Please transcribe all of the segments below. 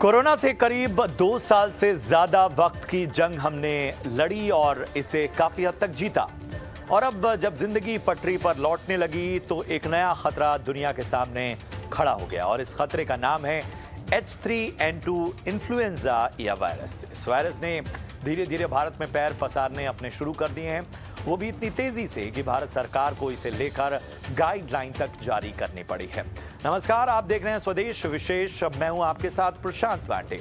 Corona से करीब 2 साल से ज्यादा वक्त की जंग हमने लड़ी और इसे काफी हद तक जीता। और अब जब जिंदगी पटरी पर लौटने लगी तो एक नया खतरा दुनिया के सामने खड़ा हो गया और इस खतरे का नाम है H3N2 इन्फ्लुएंजा या वायरस। इस वायरस ने धीरे धीरे भारत में पैर पसारने अपने शुरू कर दिए हैं, वो भी इतनी तेजी से कि भारत सरकार को इसे लेकर गाइडलाइन तक जारी करनी पड़ी है। नमस्कार, आप देख रहे हैं स्वदेश विशेष। मैं हूं आपके साथ प्रशांत पांडे।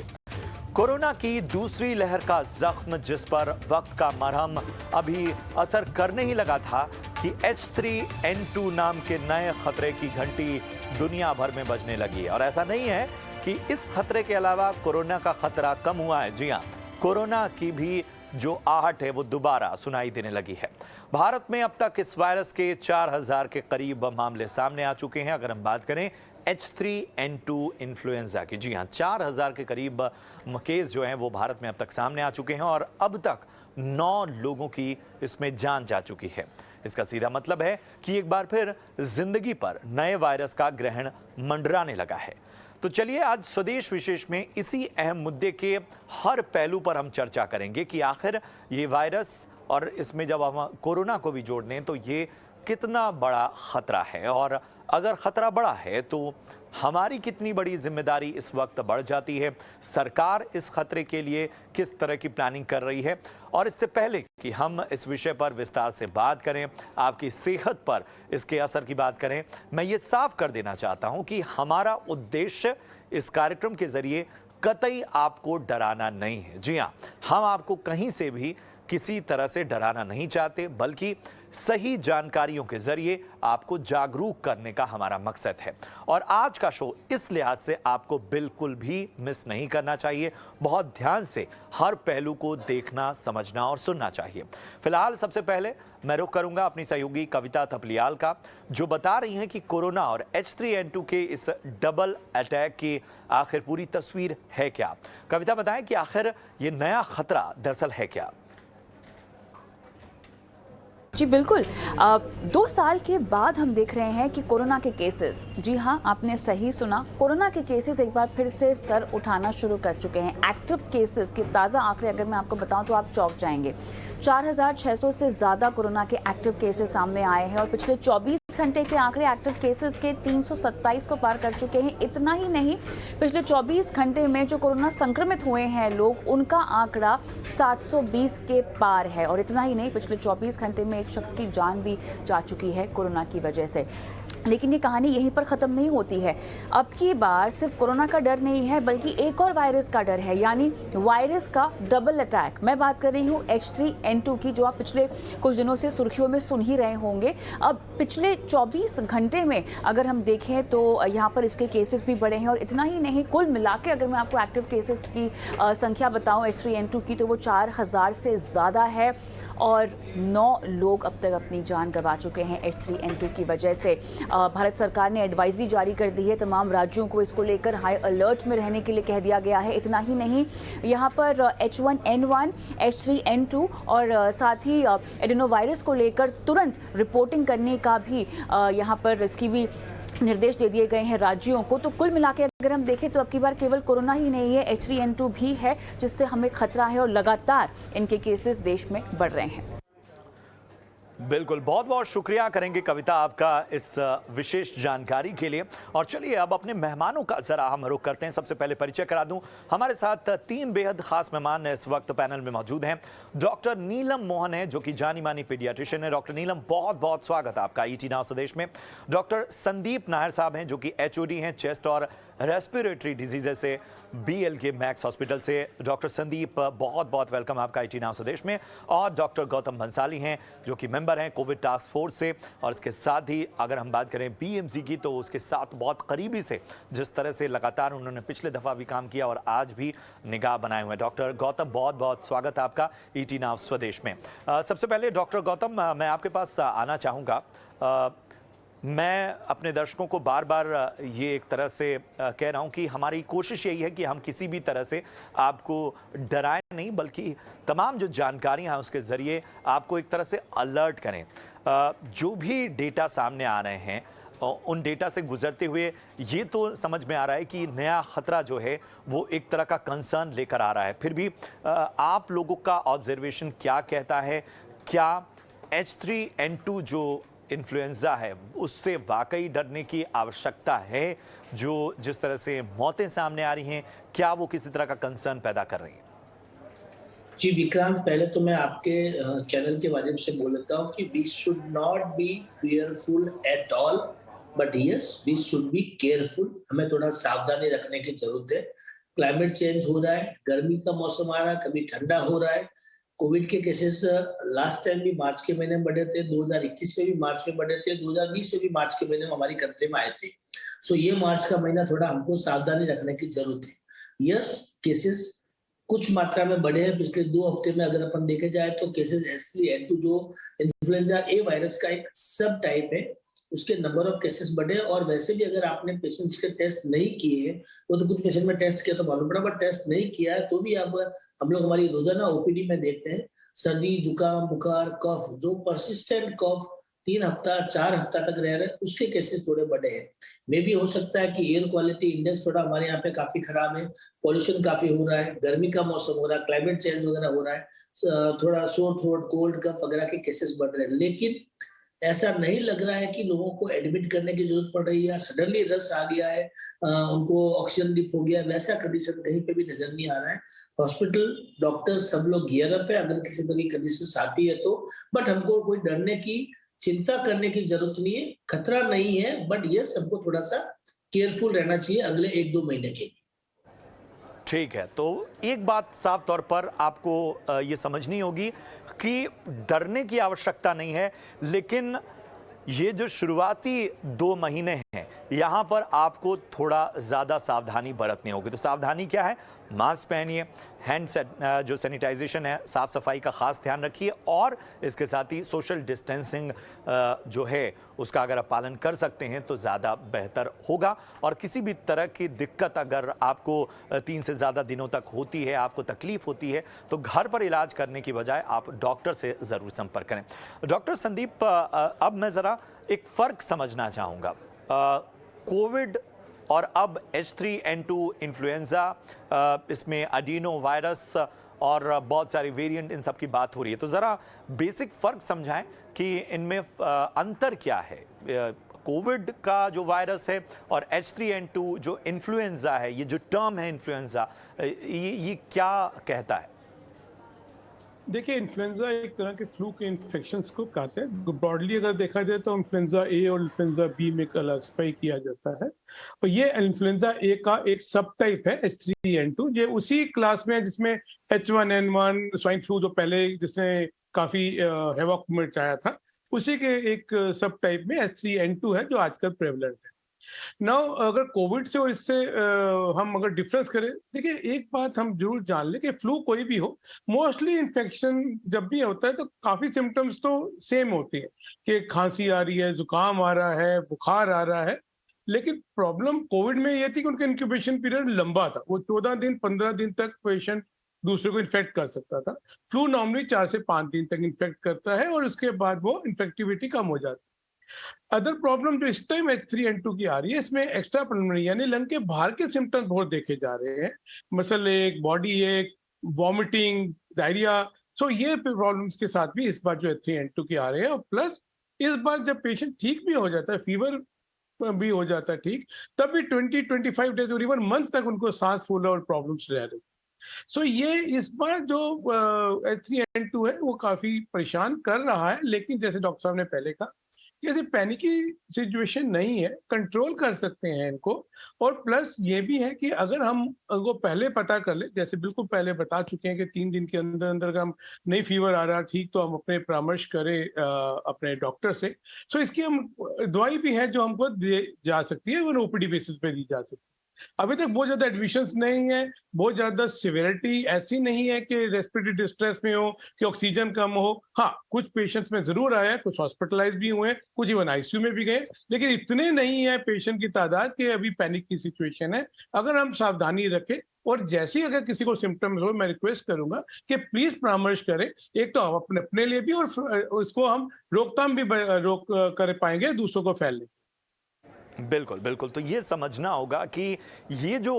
कोरोना की दूसरी लहर का जख्म जिस पर वक्त का मरहम अभी असर करने ही लगा था कि H3N2 नाम के नए खतरे की घंटी दुनिया भर में बजने लगी है। और ऐसा नहीं है कि इस खतरे के अलावा कोरोना का खतरा कम हुआ है। जी हां, कोरोना की भी जो आहट है वो दोबारा सुनाई देने लगी है। भारत में अब तक इस वायरस के 4000 के करीब मामले सामने आ चुके हैं। अगर हम बात करें H3N2 इन्फ्लुएंजा की, जी हां, 4000 के करीब केस जो हैं वो भारत में अब तक सामने आ चुके हैं और अब तक 9 लोगों की इसमें जान जा चुकी है। इसका सीधा मतलब है कि एक बार फिर जिंदगी पर नए वायरस का ग्रहण मंडराने लगा है। तो चलिए आज स्वदेश विशेष में इसी अहम मुद्दे के हर पहलू पर हम चर्चा करेंगे कि आखिर ये वायरस और इसमें जब हम कोरोना को भी जोड़ लें तो ये कितना बड़ा खतरा है, और अगर खतरा बड़ा है तो हमारी कितनी बड़ी जिम्मेदारी इस वक्त बढ़ जाती है। सरकार इस खतरे के लिए किस तरह की प्लानिंग कर रही है। और इससे पहले कि हम इस विषय पर विस्तार से बात करें, आपकी सेहत पर इसके असर की बात करें, मैं ये साफ कर देना चाहता हूं कि हमारा उद्देश्य इस कार्यक्रम के जरिए कतई आपको डराना नहीं है। जी हां, हम आपको कहीं से भी किसी तरह से डराना नहीं चाहते, बल्कि सही जानकारियों के जरिए आपको जागरूक करने का हमारा मकसद है। और आज का शो इस लिहाज से आपको बिल्कुल भी मिस नहीं करना चाहिए। बहुत ध्यान से हर पहलू को देखना, समझना और सुनना चाहिए। फिलहाल सबसे पहले मैं रुख करूंगा अपनी सहयोगी कविता थपलियाल का, जो बता रही हैं कि कोरोना और H3N2 के इस डबल अटैक की आखिर पूरी तस्वीर है क्या। कविता, बताएं कि आखिर ये नया खतरा दरअसल है क्या। जी बिल्कुल, 2 साल के बाद हम देख रहे हैं कि कोरोना के केसेस, जी हाँ आपने सही सुना, कोरोना के केसेस एक बार फिर से सर उठाना शुरू कर चुके हैं। एक्टिव केसेस के ताज़ा आंकड़े अगर मैं आपको बताऊं तो आप चौंक जाएंगे। 4600 से ज़्यादा कोरोना के एक्टिव केसेस सामने आए हैं और पिछले 24 घंटे के आंकड़े एक्टिव केसेस के 327 को पार कर चुके हैं। इतना ही नहीं, पिछले 24 घंटे में जो कोरोना संक्रमित हुए हैं लोग, उनका आंकड़ा 720 के पार है। और इतना ही नहीं, पिछले 24 घंटे में एक शख्स की जान भी जा चुकी है कोरोना की वजह से। लेकिन ये कहानी यहीं पर ख़त्म नहीं होती है। अब की बार सिर्फ कोरोना का डर नहीं है, बल्कि एक और वायरस का डर है, यानी वायरस का डबल अटैक। मैं बात कर रही हूँ H3N2 की, जो आप पिछले कुछ दिनों से सुर्खियों में सुन ही रहे होंगे। अब पिछले 24 घंटे में अगर हम देखें तो यहाँ पर इसके केसेस भी बढ़े हैं। और इतना ही नहीं, कुल मिला के अगर मैं आपको एक्टिव केसेस की संख्या बताऊँ H3N2 की, तो वो 4000 से ज़्यादा है और 9 लोग अब तक अपनी जान गंवा चुके हैं H3N2 की वजह से। भारत सरकार ने एडवाइजरी जारी कर दी है, तमाम राज्यों को इसको लेकर हाई अलर्ट में रहने के लिए कह दिया गया है। इतना ही नहीं, यहाँ पर H1N1, H3N2 और साथ ही एडेनोवायरस को लेकर तुरंत रिपोर्टिंग करने का भी यहाँ पर इसकी भी निर्देश दे दिए गए हैं राज्यों को। तो कुल मिला के अगर हम देखें तो अब की बार केवल कोरोना ही नहीं है, H3N2 भी है जिससे हमें खतरा है और लगातार इनके केसेस देश में बढ़ रहे हैं। बिल्कुल, बहुत बहुत शुक्रिया करेंगे कविता आपका इस विशेष जानकारी के लिए। और चलिए अब अपने मेहमानों का जरा हम रुख करते हैं। सबसे पहले परिचय करा दूं, हमारे साथ 3 बेहद खास मेहमान इस वक्त पैनल में मौजूद हैं। डॉक्टर नीलम मोहन है, जो कि जानी मानी पीडियाट्रिशियन है। डॉक्टर नीलम, बहुत बहुत स्वागत आपका ईटी नाउ स्वदेश में। डॉक्टर संदीप नायर साहब हैं, जो कि HOD हैं, चेस्ट और रेस्पिरेटरी डिजीजेस से BL के मैक्स हॉस्पिटल से। डॉक्टर संदीप, बहुत बहुत वेलकम आपका ईटी नाउ स्वदेश में। और डॉक्टर गौतम भंसाली हैं, जो कि मेंबर हैं कोविड टास्क फोर्स से। और इसके साथ ही अगर हम बात करें BMC की, तो उसके साथ बहुत करीबी से जिस तरह से लगातार उन्होंने पिछले दफ़ा भी काम किया और आज भी निगाह बनाए हुए हैं। डॉक्टर गौतम, बहुत बहुत स्वागत आपका ईटी नाउ स्वदेश में। सबसे पहले डॉक्टर गौतम, मैं आपके पास आना चाहूँगा। मैं अपने दर्शकों को बार बार ये एक तरह से कह रहा हूँ कि हमारी कोशिश यही है कि हम किसी भी तरह से आपको डराएं नहीं, बल्कि तमाम जो जानकारियाँ हैं उसके ज़रिए आपको एक तरह से अलर्ट करें। जो भी डेटा सामने आ रहे हैं, उन डेटा से गुजरते हुए ये तो समझ में आ रहा है कि नया खतरा जो है वो एक तरह का कंसर्न लेकर आ रहा है। फिर भी आप लोगों का ऑब्जर्वेशन क्या कहता है? क्या H3N2 जो इन्फ्लुएंजा है उससे वाकई डरने की आवश्यकता है? जो जिस तरह से मौतें सामने आ रही हैं, क्या वो किसी तरह का कंसर्न पैदा कर रही हैं? जी विक्रांत, पहले तो मैं आपके चैनल के माध्यम से बोल देता हूँ कि we should not be fearful at all, but yes we should be careful. हमें थोड़ा सावधानी रखने की जरूरत है। क्लाइमेट चेंज हो रहा है, गर्मी का मौसम आ रहा है, कभी ठंडा हो रहा है। कोविड के केसेस लास्ट टाइम भी मार्च के महीने में बढ़े थे, 2021 में भी मार्च में बढ़े थे, 2020 में भी मार्च के महीने में हमारी कंट्री में आए थे। सो ये मार्च का महीना थोड़ा हमको सावधानी रखने की जरूरत है। यस, केसेस कुछ मात्रा में बढ़े हैं पिछले 2 हफ्ते में। अगर अपन देखे जाए तो केसेस H3N2 जो इन्फ्लुएंजा ए वायरस का एक सब टाइप है, उसके नंबर ऑफ केसेस बढ़े। और वैसे भी अगर आपने पेशेंट्स के टेस्ट नहीं किए, वो तो कुछ पेशेंट में टेस्ट किया तो मालूम पड़ा, बट टेस्ट नहीं किया है तो भी अब हम लोग हमारी रोजाना ओपीडी में देखते हैं सर्दी, जुकाम, बुखार, कफ, जो परसिस्टेंट कफ 3 हफ्ता 4 हफ्ता तक रह रहे हैं, उसके केसेस थोड़े बढ़े हैं। मे भी हो सकता है कि एयर क्वालिटी इंडेक्स थोड़ा हमारे यहाँ पे काफी खराब है, पॉल्यूशन काफी हो रहा है, गर्मी का मौसम हो रहा है, क्लाइमेट चेंज वगैरह हो रहा है, थोड़ा सोर थ्रोट, कोल्ड, कफ वगैरह के केसेस बढ़ रहे हैं। लेकिन ऐसा नहीं लग रहा है कि लोगों को एडमिट करने की जरूरत पड़ रही है या सडनली रस आ गया है, उनको ऑक्सीजन डिप हो गया, वैसा कंडीशन कहीं पे भी नजर नहीं आ रहा है। हॉस्पिटल, डॉक्टर्स सब लोग गियर अप है अगर किसी तरह की कंडीशन आती है तो। बट हमको कोई डरने की, चिंता करने की जरूरत नहीं है, खतरा नहीं है, बट ये सबको थोड़ा सा केयरफुल रहना चाहिए अगले 1-2 महीने के लिए। ठीक है, तो एक बात साफ तौर पर आपको ये समझनी होगी कि डरने की आवश्यकता नहीं है, लेकिन ये जो शुरुआती 2 महीने हैं, यहाँ पर आपको थोड़ा ज़्यादा सावधानी बरतनी होगी। तो सावधानी क्या है? मास्क पहनिए, जो सैनिटाइजेशन है, साफ़ सफाई का ख़ास ध्यान रखिए, और इसके साथ ही सोशल डिस्टेंसिंग जो है उसका अगर आप पालन कर सकते हैं तो ज़्यादा बेहतर होगा। और किसी भी तरह की दिक्कत अगर आपको 3 से ज़्यादा दिनों तक होती है, आपको तकलीफ़ होती है, तो घर पर इलाज करने की बजाय आप डॉक्टर से ज़रूर संपर्क करें। डॉक्टर संदीप, अब मैं ज़रा एक फ़र्क समझना चाहूँगा। कोविड और अब H3N2 इन्फ्लुएंजा, इसमें अडीनो वायरस और बहुत सारे वेरिएंट, इन सब की बात हो रही है। तो ज़रा बेसिक फ़र्क समझाएं कि इनमें अंतर क्या है। कोविड का जो वायरस है और H3N2 जो इन्फ्लुएंजा है, ये जो टर्म है इन्फ्लुएंजा, ये क्या कहता है? देखिए, इन्फ्लुएंजा एक तरह के फ्लू के इन्फेक्शंस को कहते हैं। ब्रॉडली अगर देखा जाए तो इन्फ्लुएंजा ए और इन्फ्लुएंजा बी में क्लासिफाई किया जाता है, और ये इन्फ्लुएंजा ए का एक सब टाइप है H3N2, ये उसी क्लास में है जिसमें H1N1 स्वाइन फ्लू जो पहले जिसने काफी हैवॉक मचाया था, उसी के एक सब टाइप में H3N2 है जो आजकल प्रेवलेंट है। नाउ अगर कोविड से और इससे हम अगर डिफरेंस करें, देखिए एक बात हम जरूर जान लें कि फ्लू कोई भी हो, मोस्टली इन्फेक्शन जब भी होता है तो काफी सिम्टम्स तो सेम होती है कि खांसी आ रही है, जुकाम आ रहा है, बुखार आ रहा है। लेकिन प्रॉब्लम कोविड में ये थी कि उनका इंक्यूबेशन पीरियड लंबा था, वो 14 दिन 15 दिन तक पेशेंट दूसरे को इन्फेक्ट कर सकता था। फ्लू नॉर्मली 4 से 5 दिन तक इन्फेक्ट करता है और उसके बाद वो इन्फेक्टिविटी कम हो जाती है। अदर प्रॉब्लम जो इस टाइम H3N2 की आ रही है, इसमें एक्स्ट्रा पल्मोनरी यानी लंग के बाहर के सिम्टम्स बहुत देखे जा रहे हैं, मसल एक, बॉडी एक, वॉमिटिंग, डायरिया। सो ये प्रॉब्लम्स के साथ भी इस बार जो H3N2 के आ रहे हैं। और प्लस इस बार जब पेशेंट ठीक भी हो जाता है, फीवर भी हो जाता है ठीक, तब भी 20-25 डेज और इवन मंथ तक उनको सांस फूलना और प्रॉब्लम्स रह रही। सो ये इस बार जो H3N2 है वो काफी परेशान कर रहा है, लेकिन जैसे डॉक्टर साहब ने पहले कहा कि ऐसी पैनिकी सिचुएशन नहीं है, कंट्रोल कर सकते हैं इनको। और प्लस ये भी है कि अगर हम उनको पहले पता कर ले, जैसे बिल्कुल पहले बता चुके हैं कि 3 दिन के अंदर अंदर हम नहीं फीवर आ रहा ठीक, तो हम अपने परामर्श करें अपने डॉक्टर से। सो इसकी हम दवाई भी है जो हमको दी जा सकती है, वो ओपीडी बेसिस पे दी जा सकती है। अभी तक बहुत ज्यादा एडमिशंस नहीं है, बहुत ज्यादा सिवियरिटी ऐसी नहीं है कि रेस्पिरेटरी डिस्ट्रेस में हो, कि ऑक्सीजन कम हो। हाँ, कुछ पेशेंट्स में जरूर आया, कुछ हॉस्पिटलाइज भी हुए, कुछ इवन आईसीयू में भी गए, लेकिन इतने नहीं है पेशेंट की तादाद कि अभी पैनिक की सिचुएशन है। अगर हम सावधानी रखें और जैसे ही अगर किसी को सिम्टम्स हो, मैं रिक्वेस्ट करूंगा कि प्लीज परामर्श करें। एक तो हम अपने लिए भी, और उसको हम रोकथाम भी रोक कर पाएंगे दूसरों को फैलने। बिल्कुल, बिल्कुल। तो ये समझना होगा कि ये जो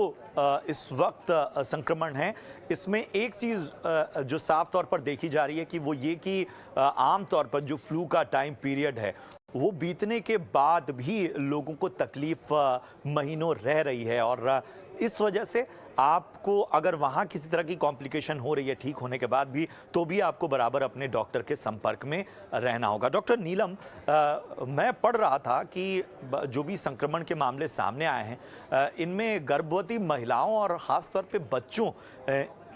इस वक्त संक्रमण है, इसमें एक चीज़ जो साफ तौर पर देखी जा रही है कि वो ये कि आम तौर पर जो फ्लू का टाइम पीरियड है, वो बीतने के बाद भी लोगों को तकलीफ महीनों रह रही है और इस वजह से आपको अगर वहाँ किसी तरह की कॉम्प्लिकेशन हो रही है ठीक होने के बाद भी, तो भी आपको बराबर अपने डॉक्टर के संपर्क में रहना होगा। डॉक्टर नीलम, मैं पढ़ रहा था कि जो भी संक्रमण के मामले सामने आए हैं, इनमें गर्भवती महिलाओं और ख़ास तौर पे बच्चों,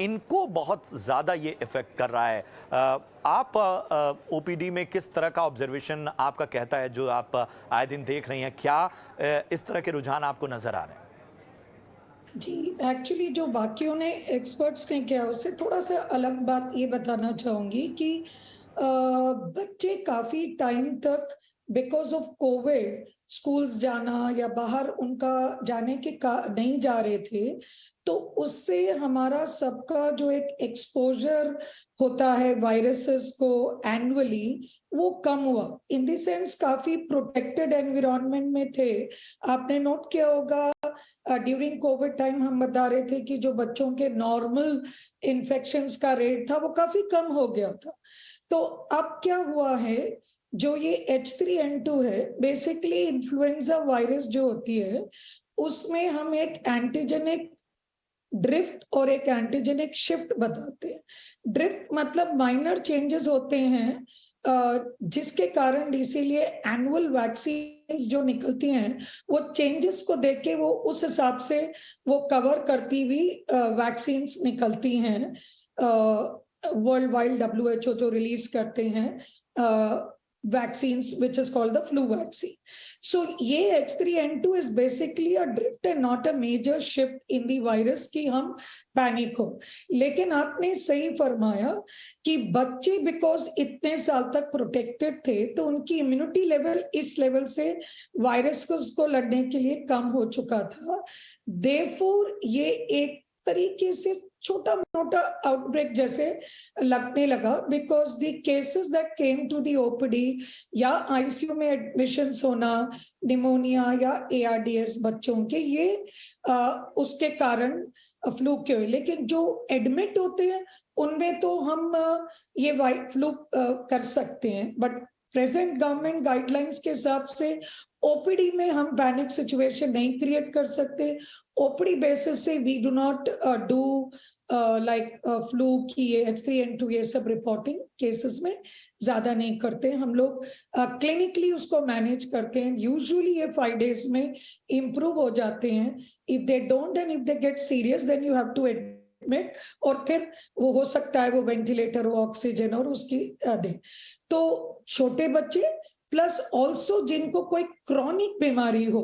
इनको बहुत ज़्यादा ये इफ़ेक्ट कर रहा है। आप ओपीडी में किस तरह का ऑब्जर्वेशन आपका कहता है, जो आप आए दिन देख रही हैं? क्या इस तरह के रुझान आपको नज़र आ रहे हैं? जी, एक्चुअली जो बाकियों ने एक्सपर्ट्स ने किया उससे थोड़ा सा अलग बात ये बताना चाहूँगी कि बच्चे काफ़ी टाइम तक बिकॉज़ ऑफ कोविड स्कूल्स जाना या बाहर उनका जाने के का नहीं जा रहे थे, तो उससे हमारा सबका जो एक एक्सपोज़र होता है वायरसेस को एनुअली, वो कम हुआ। इन द सेंस काफ़ी प्रोटेक्टेड एनवायरनमेंट में थे। आपने नोट किया होगा ड्यूरिंग कोविड टाइम हम बता रहे थे कि जो बच्चों के नॉर्मल इन्फेक्शंस का रेट था वो काफी कम हो गया था। तो अब क्या हुआ है, जो ये H3N2 है, बेसिकली इन्फ्लुएंजा वायरस जो होती है, उसमें हम एक एंटीजेनिक ड्रिफ्ट और एक एंटीजेनिक शिफ्ट बताते हैं। ड्रिफ्ट मतलब माइनर चेंजेस होते हैं, जिसके कारण इसीलिए एनुअल वैक्सीन जो निकलती हैं वो चेंजेस को देख के वो उस हिसाब से वो कवर करती हुई वैक्सीन निकलती हैं। वर्ल्ड वाइड WHO जो रिलीज करते हैं vaccines which is called the flu vaccine. So ये H3N2 is basically a drift and not a major shift in the virus कि हम पैनिक हो। लेकिन आपने सही फरमाया कि बच्चे बिकॉज इतने साल तक प्रोटेक्टेड थे तो उनकी इम्यूनिटी लेवल इस लेवल से वायरस को लड़ने के लिए कम हो चुका था। Therefore ये एक तरीके से छोटा मोटा आउटब्रेक जैसे लगने लगा, because the cases that came to the OPD या आईसीयू में एडमिशंस होना, निमोनिया या ARDS बच्चों के, ये उसके कारण फ्लू के हुए। लेकिन जो एडमिट होते हैं उनमें तो हम ये फ्लू कर सकते हैं, बट प्रेजेंट गवर्नमेंट गाइडलाइंस के हिसाब से ओपीडी में हम पैनिक सिचुएशन नहीं क्रिएट कर सकते। ओपीडी बेसिस से we do not do like flu की ये H3N2 ये सब रिपोर्टिंग केसेस में ज्यादा नहीं करते। हम लोग क्लिनिकली उसको मैनेज करते हैं। यूजुअली ये 5 days में इम्प्रूव हो जाते हैं। If they don't and if they get serious then you have to admit, और फिर वो हो सकता है वो वेंटिलेटर हो, ऑक्सीजन और उसकी दे। तो छोटे बच्चे प्लस ऑल्सो जिनको कोई क्रॉनिक बीमारी हो,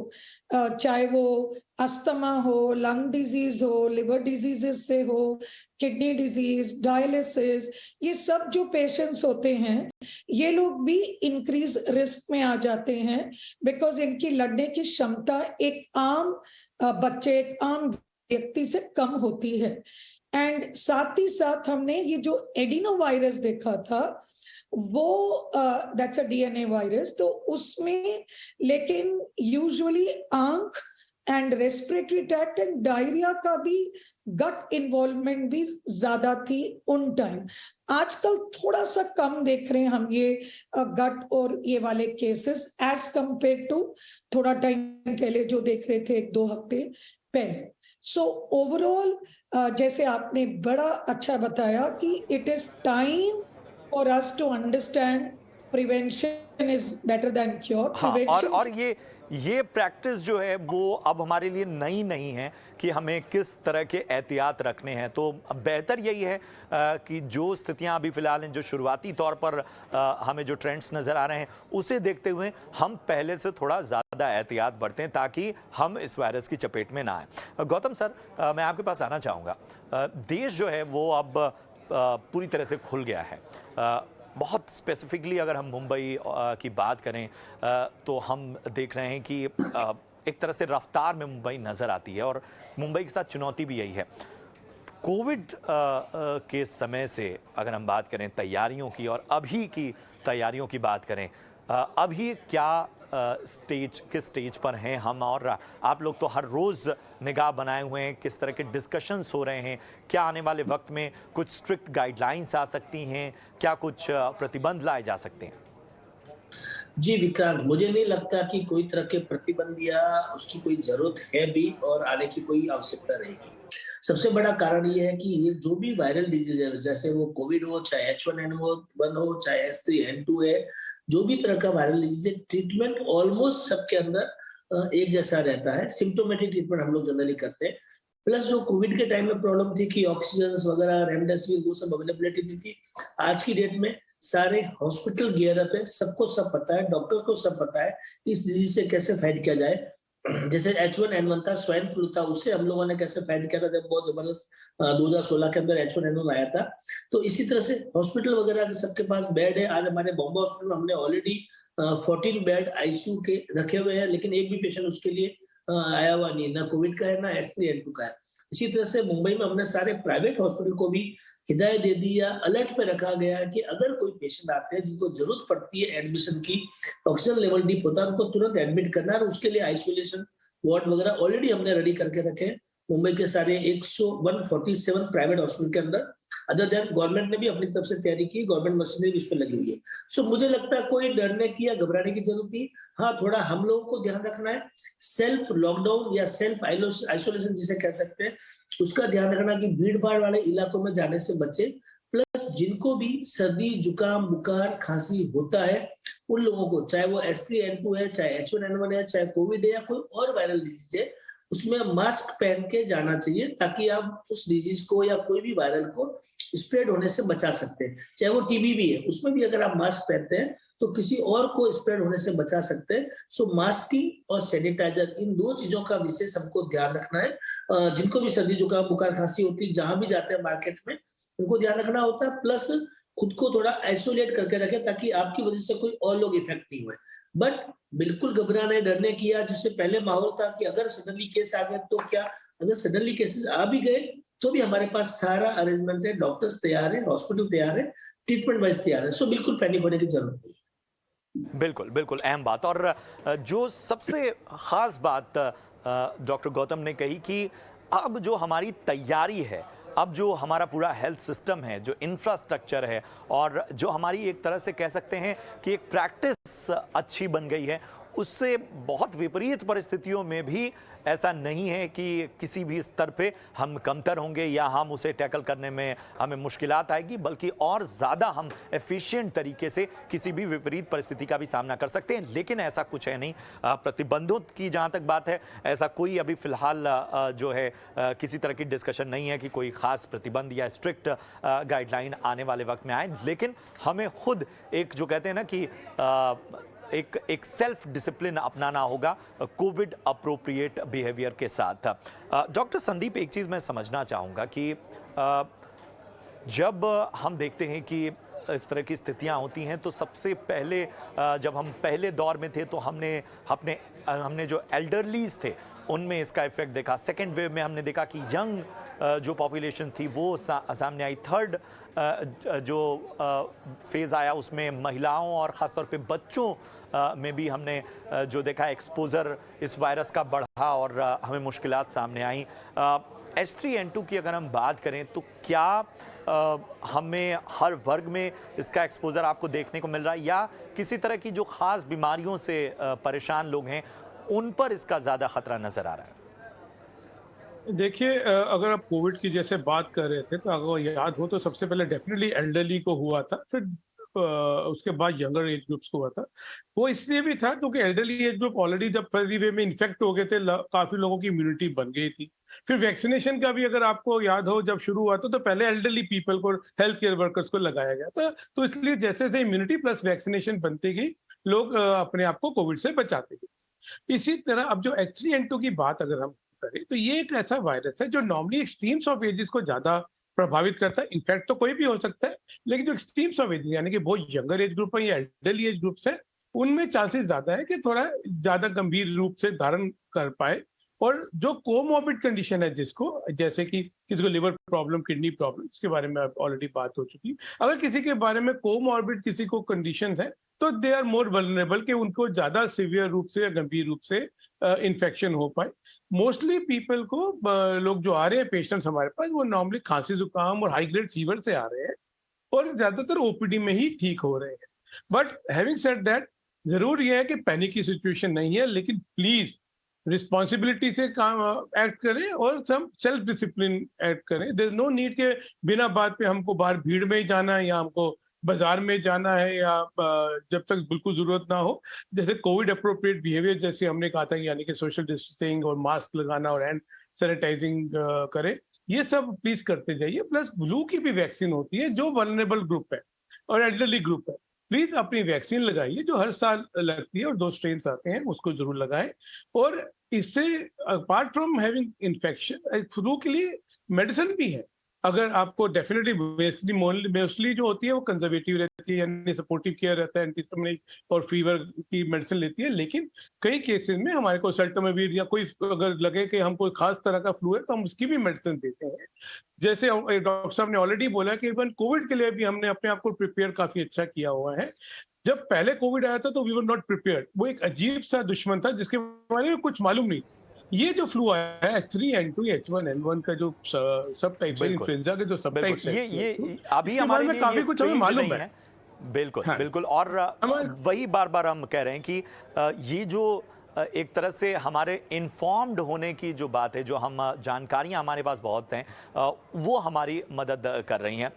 चाहे वो अस्थमा हो, लंग डिजीज हो, लिवर डिजीजेस से हो, किडनी डिजीज, डायलिसिस, ये सब जो पेशेंट्स होते हैं ये लोग भी इंक्रीज रिस्क में आ जाते हैं, बिकॉज इनकी लड़ने की क्षमता एक आम बच्चे, एक आम व्यक्ति से कम होती है। एंड साथ ही साथ हमने ये जो एडिनो वायरस देखा था वो दैट्स अ DNA वायरस, तो उसमें लेकिन यूजुअली आंख and respiratory tract and diarrhoea का भी गट इन्वॉल्वमेंट भी ज्यादा थी उन टाइम। आजकल थोड़ा सा कम देख रहे हैं हम ये गट और ये वाले केसेस एज कंपेयर टू थोड़ा टाइम पहले जो देख रहे थे 1-2 हफ्ते पहले। सो ओवरऑल जैसे आपने बड़ा अच्छा बताया कि it is time for us to understand prevention is better than cure. और ये प्रैक्टिस जो है वो अब हमारे लिए नई नहीं है कि हमें किस तरह के एहतियात रखने हैं। तो बेहतर यही है कि जो स्थितियां अभी फिलहाल हैं, जो शुरुआती तौर पर हमें जो ट्रेंड्स नज़र आ रहे हैं, उसे देखते हुए हम पहले से थोड़ा ज़्यादा एहतियात बरतें ताकि हम इस वायरस की चपेट में ना आए। गौतम सर, मैं आपके पास आना चाहूँगा। देश जो है वो अब पूरी तरह से खुल गया है। बहुत स्पेसिफिकली अगर हम मुंबई की बात करें तो हम देख रहे हैं कि एक तरह से रफ्तार में मुंबई नज़र आती है और मुंबई के साथ चुनौती भी यही है। कोविड के समय से अगर हम बात करें तैयारियों की और अभी की तैयारियों की बात करें, अभी क्या किस स्टेज पर हैं हम, और आप लोग तो हर रोज़ निगाह बनाए हुए हैं, किस तरह के डिस्कशंस हो रहे हैं, क्या आने वाले वक्त में कुछ स्ट्रिक्ट गाइडलाइंस आ सकती हैं, क्या कुछ प्रतिबंध लाए जा सकते हैं? जी विक्रांत, मुझे नहीं लगता कि कोई तरह के प्रतिबंध या उसकी कोई जरूरत है भी और आने की कोई आवश्यकता रहेगी। सबसे बड़ा कारण ये है कि ये जो भी वायरल डिजीज है, जैसे वो कोविड हो, चाहे H1N1 हो, चाहे H3N2 है, जो भी तरह का वायरल डिजीज है, ट्रीटमेंट ऑलमोस्ट सबके अंदर एक जैसा रहता है। सिम्टोमेटिक ट्रीटमेंट हम लोग जनरली करते हैं। प्लस जो कोविड के टाइम में प्रॉब्लम थी कि ऑक्सीजन वगैरह, रेमडेसिविर, वो सब अवेलेबिलिटी नहीं थी। आज की डेट में सारे हॉस्पिटल गियर अप है, सबको सब पता है, डॉक्टर्स को सब पता है इस डिजीज से कैसे फाइट किया जाए। जैसे H1N1 था, स्वाइन फ्लू था, उससे हम लोगों ने कैसे फाइट किया था, जब बहुत जबरदस्त 2016 के अंदर H1N1 आया था। तो इसी तरह से हॉस्पिटल वगैरह सबके पास बेड है। आज हमारे बॉम्बे हॉस्पिटल में हमने ऑलरेडी 14 बेड आईसीयू के रखे हुए हैं, लेकिन एक भी पेशेंट उसके लिए आया हुआ नहीं, ना कोविड का है ना H3N2 का है। इसी तरह से मुंबई में हमने सारे प्राइवेट हॉस्पिटल को भी हिदायत दे दी या अलर्ट पे रखा गया है कि अगर कोई पेशेंट आते हैं जिनको जरूरत पड़ती है एडमिशन की, ऑक्सीजन लेवल डीप होता है, उनको तुरंत एडमिट करना है, और उसके लिए आइसोलेशन वार्ड वगैरह ऑलरेडी हमने रेडी करके रखे हैं मुंबई के सारे 147 प्राइवेट हॉस्पिटल के अंदर। अदर देन गवर्नमेंट ने भी अपनी तरफ से तैयारी की, गवर्नमेंट मशीनरी भी इस पर लगी हुई है। सो मुझे लगता है कोई डरने की या घबराने की जरूरत नहीं। हाँ, थोड़ा हम लोगों को ध्यान रखना है, सेल्फ लॉकडाउन या सेल्फ आइसोलेशन जिसे कह सकते हैं, उसका ध्यान रखना कि भीड़ भाड़ वाले इलाकों में जाने से बचे। प्लस जिनको भी सर्दी, जुकाम, बुखार, खांसी होता है, उन लोगों को, चाहे वो H3N2 है, चाहे H1N1 है, चाहे कोविड है या कोई और वायरल डिजीज है, उसमें मास्क पहन के जाना चाहिए, ताकि आप उस डिजीज को या कोई भी वायरल को स्प्रेड होने से बचा सकते हैं। चाहे वो टीबी भी है, उसमें भी अगर आप मास्क पहनते हैं तो किसी और को स्प्रेड होने से बचा सकते हैं। सो मास्किंग और सैनिटाइजर, इन दो चीजों का विशेष हमको ध्यान रखना है। जिनको भी सर्दी, जुकाम, बुखार, खांसी होती है, जहां भी जाते हैं मार्केट में, उनको ध्यान रखना होता है। प्लस खुद को थोड़ा आइसोलेट करके रखें, ताकि आपकी वजह से कोई और लोग इफेक्ट नहीं हुए। बट बिल्कुल घबराने, डरने की, या जिससे पहले माहौल था कि अगर सडनली केस आ गए तो क्या, अगर सडनली केसेस आ भी गए तो भी हमारे पास सारा अरेंजमेंट है, डॉक्टर्स तैयार है, हॉस्पिटल तैयार है, ट्रीटमेंट वाइज तैयार है। सो बिल्कुल पैनिक होने की जरूरत नहीं। बिल्कुल बिल्कुल अहम बात। और जो सबसे खास बात डॉक्टर गौतम ने कही कि अब जो हमारी तैयारी है, अब जो हमारा पूरा हेल्थ सिस्टम है, जो इंफ्रास्ट्रक्चर है, और जो हमारी एक तरह से कह सकते हैं कि एक प्रैक्टिस अच्छी बन गई है, उससे बहुत विपरीत परिस्थितियों में भी ऐसा नहीं है कि किसी भी स्तर पे हम कमतर होंगे या हम उसे टैकल करने में हमें मुश्किलात आएगी, बल्कि और ज़्यादा हम एफिशिएंट तरीके से किसी भी विपरीत परिस्थिति का भी सामना कर सकते हैं। लेकिन ऐसा कुछ है नहीं। प्रतिबंधों की जहाँ तक बात है, ऐसा कोई अभी फिलहाल जो है किसी तरह की डिस्कशन नहीं है कि कोई ख़ास प्रतिबंध या स्ट्रिक्ट गाइडलाइन आने वाले वक्त में आए। लेकिन हमें खुद एक जो कहते हैं ना कि एक सेल्फ डिसिप्लिन अपनाना होगा कोविड अप्रोप्रिएट बिहेवियर के साथ। डॉक्टर संदीप, एक चीज़ मैं समझना चाहूँगा कि जब हम देखते हैं कि इस तरह की स्थितियां होती हैं, तो सबसे पहले जब हम पहले दौर में थे तो हमने जो एल्डरलीज थे उनमें इसका इफेक्ट देखा। सेकेंड वेव में हमने देखा कि यंग जो पॉपुलेशन थी वो सामने आई। थर्ड जो फेज़ आया उसमें महिलाओं और ख़ासतौर पे बच्चों में भी हमने जो देखा एक्सपोजर इस वायरस का बढ़ा और हमें मुश्किलात सामने आई। H3N2 की अगर हम बात करें तो क्या हमें हर वर्ग में इसका एक्सपोजर आपको देखने को मिल रहा है, या किसी तरह की जो ख़ास बीमारियों से परेशान लोग हैं उन पर इसका ज़्यादा खतरा नज़र आ रहा है? देखिए, अगर आप कोविड की जैसे बात कर रहे थे, तो अगर याद हो तो सबसे पहले डेफिनेटली एल्डरली को हुआ था, फिर उसके बाद यंगर एज ग्रुप्स को हुआ था। वो इसलिए भी था क्योंकि एल्डरली एज ग्रुप ऑलरेडी जब फर्स्ट वेव में इन्फेक्ट हो गए थे, काफी लोगों की इम्यूनिटी बन गई थी। फिर वैक्सीनेशन का भी अगर आपको याद हो, जब शुरू हुआ था तो पहले एल्डरली पीपल को, हेल्थ केयर वर्कर्स को लगाया गया था। तो इसलिए जैसे जैसे इम्यूनिटी प्लस वैक्सीनेशन बनती गई, लोग अपने आप को कोविड से बचाते गए। इसी तरह अब जो H3N2 की बात अगर हम करें, तो ये एक ऐसा वायरस है जो नॉर्मली एक्सट्रीम्स ऑफ एजेस को ज्यादा प्रभावित करता है। इनफैक्ट तो कोई भी हो सकता है, लेकिन जो एक्सट्रीम्स ऑफ एज यानी कि बहुत यंगर एज ग्रुप है या एल्डरली एज ग्रुप्स है, उनमें चांसेस ज्यादा है कि थोड़ा ज्यादा गंभीर रूप से धारण कर पाए और जो कोमॉर्बिड कंडीशन है जिसको, जैसे कि किसी को लिवर प्रॉब्लम, किडनी प्रॉब्लम, इसके बारे में ऑलरेडी बात हो चुकी। अगर किसी के बारे में कोमॉर्बिड किसी को कंडीशन है तो दे आर मोर वल्नरेबल कि उनको ज्यादा सीवियर रूप से या गंभीर रूप से इन्फेक्शन हो पाए। मोस्टली पीपल को लोग जो आ रहे हैं पेशेंट्स हमारे पास, वो नॉर्मली खांसी जुकाम और हाई ग्रेड फीवर से आ रहे हैं और ज्यादातर ओपीडी में ही ठीक हो रहे हैं। बट हैविंग सेड दैट, जरूर यह है कि पैनिक की सिचुएशन नहीं है, लेकिन प्लीज रिस्पॉन्सिबिलिटी से काम एक्ट करें और सब सेल्फ डिसिप्लिन एक्ट करें। देयर इज नो नीड के बिना बात पे हमको बाहर भीड़ में ही जाना है या हमको बाजार में जाना है या जब तक बिल्कुल जरूरत ना हो। जैसे कोविड अप्रोप्रिएट बिहेवियर जैसे हमने कहा था, यानी कि सोशल डिस्टेंसिंग और मास्क लगाना और हैंड सैनिटाइजिंग करें, ये सब प्लीज करते जाइए। प्लस फ्लू की भी वैक्सीन होती है जो वल्नरेबल ग्रुप है और एल्डरली ग्रुप है, प्लीज अपनी वैक्सीन लगाइए जो हर साल लगती है और 2 स्ट्रेन आते हैं, उसको जरूर लगाएं। और इससे apart from having infection, flu के लिए मेडिसिन भी है। अगर आपको डेफिनेटली मोस्टली जो होती है वो कंजर्वेटिव रहती है, यानी सपोर्टिव केयर रहता है, एंटीहिस्टामिनिक और फीवर की मेडिसिन लेती है। लेकिन कई केसेस में हमारे को सेल्टामेविर या कोई अगर लगे कि हमको खास तरह का फ्लू है तो हम उसकी भी मेडिसिन देते हैं। जैसे डॉक्टर साहब ने ऑलरेडी बोला कि इवन कोविड के लिए भी हमने अपने आप को प्रिपेयर काफी अच्छा किया हुआ है। जब पहले कोविड आया था तो वी वर नॉट प्रिपेयर्ड, वो एक अजीब सा दुश्मन था जिसके बारे में कुछ मालूम नहीं। ये जो फ्लू आया है H3N2 H1N1 का जो सब टाइप्स है, इन्फ्लुएंजा के जो सब टाइप्स है, ये अभी हमारे लिए काफी कुछ हमें मालूम है। बिल्कुल हाँ। बिल्कुल। और वही बार बार हम कह रहे हैं कि ये जो एक तरह से हमारे इन्फॉर्म्ड होने की जो बात है, जो हम जानकारियां हमारे पास बहुत हैं, वो हमारी मदद कर रही हैं।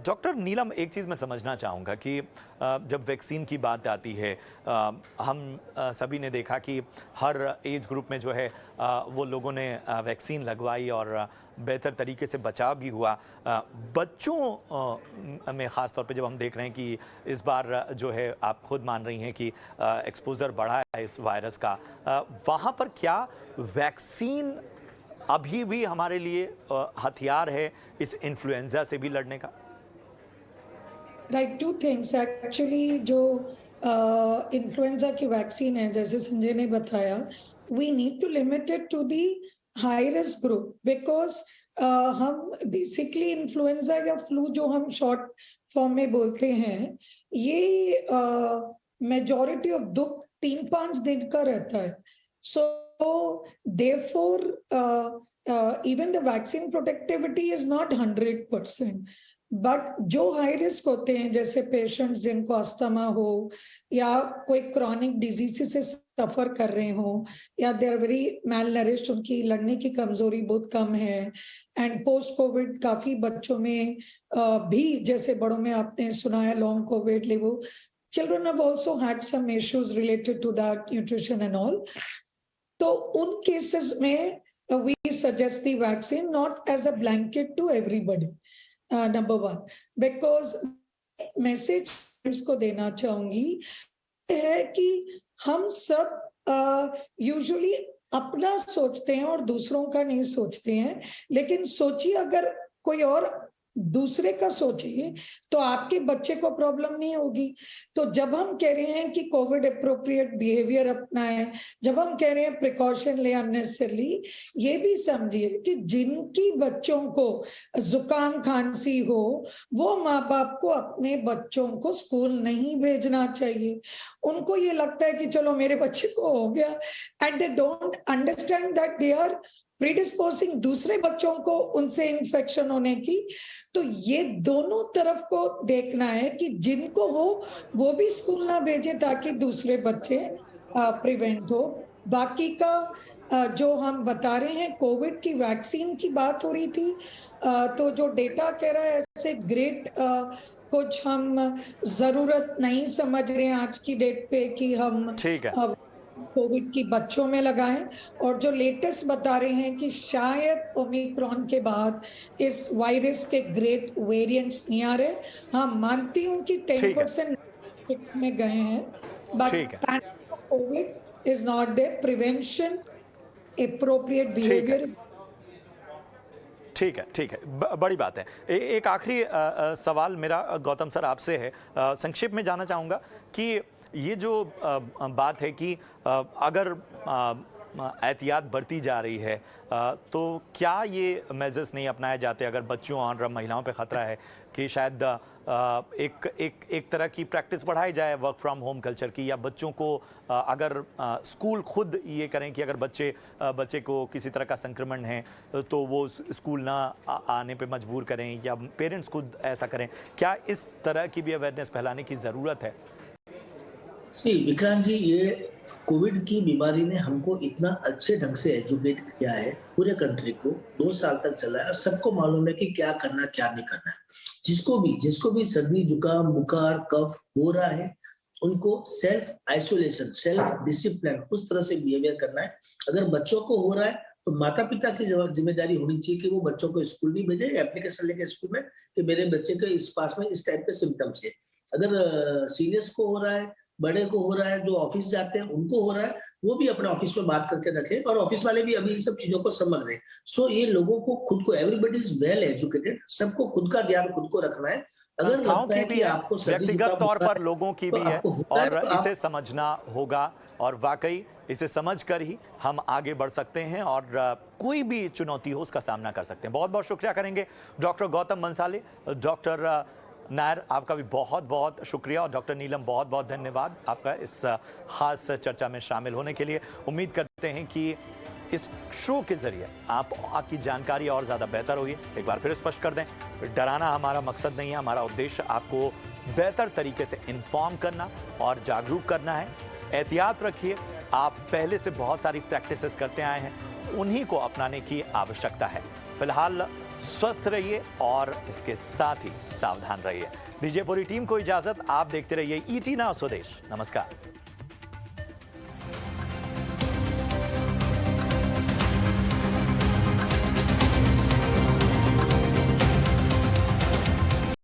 डॉक्टर नीलम, एक चीज़ मैं समझना चाहूँगा कि जब वैक्सीन की बात आती है, हम सभी ने देखा कि हर एज ग्रुप में जो है वो लोगों ने वैक्सीन लगवाई और बेहतर तरीके से बचाव भी हुआ। बच्चों में ख़ास तौर पे जब हम देख रहे हैं कि इस बार जो है आप खुद मान रही हैं कि एक्सपोजर बढ़ा है इस वायरस का, वहाँ पर क्या वैक्सीन अभी भी हमारे लिए हथियार है इस इन्फ्लुएंजा से भी लड़ने का? Like 2 things actually. जो इन्फ्लुएंजा की वैक्सीन है, जैसे संजय ने बताया, we need to limit it to the high risk group, because हम बेसिकली इन्फ्लुएंजा या फ्लू जो हम शॉर्ट फॉर्म में बोलते हैं, ये मेजॉरिटी ऑफ 3-5 दिन का रहता है। So therefore even the vaccine protectivity is not 100%, but जो हाई रिस्क होते हैं, जैसे पेशेंट्स जिनको अस्थमा हो या कोई क्रॉनिक डिजीज से सफर कर रहे हो या दे आर वेरी मैलनरिश्ड, उनकी लड़ने की कमजोरी बहुत कम है, एंड पोस्ट कोविड काफी बच्चों में भी, जैसे बड़ों में आपने सुना है long Covid, लिवो, children have also had some issues related to that, nutrition and all. तो उन केसेस में we suggest the vaccine not as a blanket to everybody. Number 1, because message इसको देना चाहूंगी है कि हम सब यूजुअली अपना सोचते हैं और दूसरों का नहीं सोचते हैं, लेकिन सोचिए अगर कोई और दूसरे का सोचिए तो आपके बच्चे को प्रॉब्लम नहीं होगी। तो जब हम कह रहे हैं कि कोविड अप्रोप्रिएट बिहेवियर अपनाएं, जब हम कह रहे हैं प्रिकॉशन ले अननेसेसरली, ये भी समझिए कि जिनकी बच्चों को जुकाम खांसी हो, वो माँ बाप को अपने बच्चों को स्कूल नहीं भेजना चाहिए। उनको ये लगता है कि चलो मेरे बच्चे को हो गया, and they don't understand that they are predisposing दूसरे बच्चों को उनसे इन्फेक्शन होने की। तो ये दोनों तरफ को देखना है कि जिनको हो वो भी स्कूल ना भेजे ताकि दूसरे बच्चे प्रिवेंट हो। बाकी का जो हम बता रहे हैं, कोविड की वैक्सीन की बात हो रही थी, तो जो डेटा कह रहा है ऐसे ग्रेट कुछ हम जरूरत नहीं समझ रहे हैं आज की डेट पे कि हम कोविड की बच्चों में लगाएं, और जो लेटेस्ट बता रहे हैं कि शायद ओमिक्रॉन के बाद इस वायरस के ग्रेट वेरिएंट्स नहीं आ रहे। हाँ, मानती हूँ कि 10% फिक्स में गए हैं, but covid is not there, prevention appropriate behaviour. ठीक है, बड़ी बात है। एक आखिरी सवाल मेरा गौतम सर आपसे है, संक्षेप में जानना चाहूँगा कि ये जो बात है कि अगर एहतियात बरती जा रही है, तो क्या ये मेजर्स नहीं अपनाए जाते अगर बच्चों और महिलाओं पे खतरा है कि शायद एक तरह की प्रैक्टिस बढ़ाई जाए वर्क फ्रॉम होम कल्चर की, या बच्चों को अगर स्कूल खुद ये करें कि अगर बच्चे को किसी तरह का संक्रमण है तो वो स्कूल ना आने पे मजबूर करें, या पेरेंट्स खुद ऐसा करें? क्या इस तरह की भी अवेयरनेस फैलाने की ज़रूरत है? विक्रांत जी, ये कोविड की बीमारी ने हमको इतना अच्छे ढंग से एजुकेट किया है, पूरे कंट्री को 2 साल तक चला है। सबको मालूम है कि क्या करना क्या नहीं करना है। जिसको भी सर्दी जुकाम बुखार कफ हो रहा है, उनको सेल्फ आइसोलेशन, सेल्फ डिसिप्लिन उस तरह से बिहेवियर करना है। अगर बच्चों को हो रहा है तो माता पिता की जिम्मेदारी होनी चाहिए कि वो बच्चों को स्कूल नहीं भेजे, एप्लीकेशन लेके स्कूल में कि मेरे बच्चे के इस पास में इस टाइप के सिम्टम्स है। अगर सीनियर्स को हो रहा है, बड़े को हो रहा है, जो ऑफिस जाते हैं उनको हो रहा है, वो भी अपने ऑफिस में बात करके रखें, और ऑफिस वाले भी अभी इन सब चीजों को समझ रहे हैं। सो ये लोगों को खुद को, एवरीबॉडी इज वेल एजुकेटेड, सबको खुद का ध्यान खुद को रखना है। अगर लगता है कि आपको व्यक्तिगत तौर पर लोगों की भी है, और तो इसे समझना होगा, और वाकई इसे समझकर ही हम आगे बढ़ सकते हैं और कोई भी चुनौती हो उसका सामना कर सकते हैं। बहुत बहुत शुक्रिया करेंगे डॉक्टर गौतम बंसाली, डॉक्टर नायर, आपका भी बहुत बहुत शुक्रिया, और डॉक्टर नीलम बहुत बहुत धन्यवाद आपका इस खास चर्चा में शामिल होने के लिए। उम्मीद करते हैं कि इस शो के जरिए आपकी जानकारी और ज़्यादा बेहतर होगी। एक बार फिर स्पष्ट कर दें, डराना हमारा मकसद नहीं है, हमारा उद्देश्य आपको बेहतर तरीके से इन्फॉर्म करना और जागरूक करना है। एहतियात रखिए, आप पहले से बहुत सारी प्रैक्टिसेस करते आए हैं, उन्हीं को अपनाने की आवश्यकता है। फिलहाल स्वस्थ रहिए और इसके साथ ही सावधान रहिए। दीजिए पूरी टीम को इजाजत, आप देखते रहिए ET Now स्वदेश। नमस्कार।